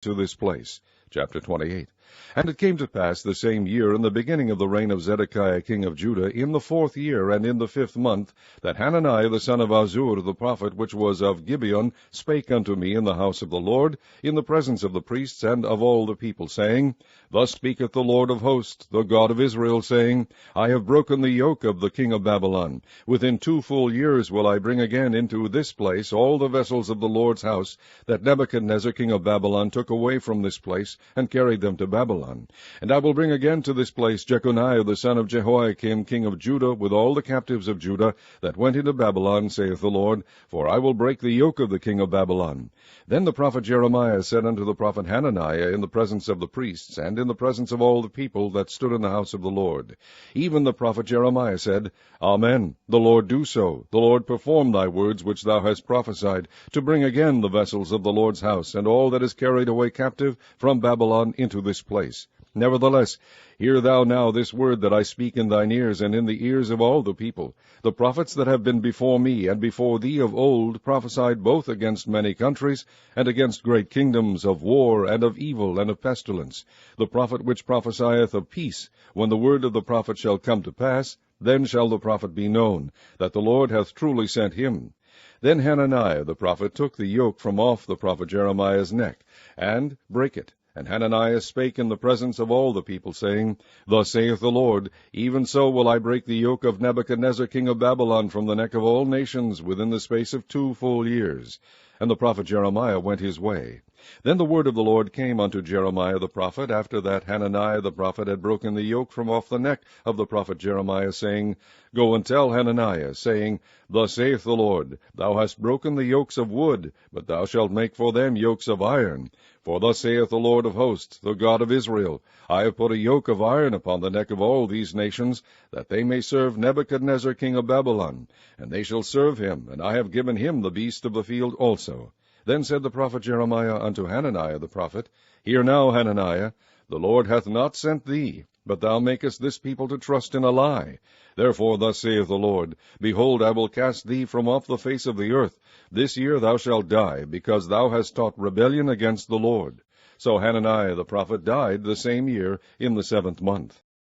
to this place. Chapter 28. And it came to pass the same year, in the beginning of the reign of Zedekiah king of Judah, in the 4th year, and in the 5th month, that Hananiah the son of Azur the prophet, which was of Gibeon, spake unto me in the house of the Lord, in the presence of the priests and of all the people, saying, Thus speaketh the Lord of hosts, the God of Israel, saying, I have broken the yoke of the king of Babylon. Within 2 full years will I bring again into this place all the vessels of the Lord's house, that Nebuchadnezzar king of Babylon took away from this place, and carried them to Babylon. And I will bring again to this place Jeconiah the son of Jehoiakim king of Judah, with all the captives of Judah, that went into Babylon, saith the Lord, for I will break the yoke of the king of Babylon. Then the prophet Jeremiah said unto the prophet Hananiah in the presence of the priests, and in the presence of all the people that stood in the house of the Lord, even the prophet Jeremiah said, Amen, the Lord do so, the Lord perform thy words which thou hast prophesied, to bring again the vessels of the Lord's house, and all that is carried away captive from Babylon into this place. Nevertheless, hear thou now this word that I speak in thine ears, and in the ears of all the people. The prophets that have been before me and before thee of old prophesied both against many countries, and against great kingdoms, of war, and of evil, and of pestilence. The prophet which prophesieth of peace, when the word of the prophet shall come to pass, then shall the prophet be known, that the Lord hath truly sent him. Then Hananiah the prophet took the yoke from off the prophet Jeremiah's neck, and brake it. And Hananiah spake in the presence of all the people, saying, Thus saith the Lord, even so will I break the yoke of Nebuchadnezzar king of Babylon from the neck of all nations within the space of 2 full years. And the prophet Jeremiah went his way. Then the word of the Lord came unto Jeremiah the prophet, after that Hananiah the prophet had broken the yoke from off the neck of the prophet Jeremiah, saying, Go and tell Hananiah, saying, Thus saith the Lord, Thou hast broken the yokes of wood, but thou shalt make for them yokes of iron. For thus saith the Lord of hosts, the God of Israel, I have put a yoke of iron upon the neck of all these nations, that they may serve Nebuchadnezzar king of Babylon, and they shall serve him, and I have given him the beast of the field also. Then said the prophet Jeremiah unto Hananiah the prophet, Hear now, Hananiah, the Lord hath not sent thee, but thou makest this people to trust in a lie. Therefore thus saith the Lord, Behold, I will cast thee from off the face of the earth. This year thou shalt die, because thou hast taught rebellion against the Lord. So Hananiah the prophet died the same year, in the 7th month.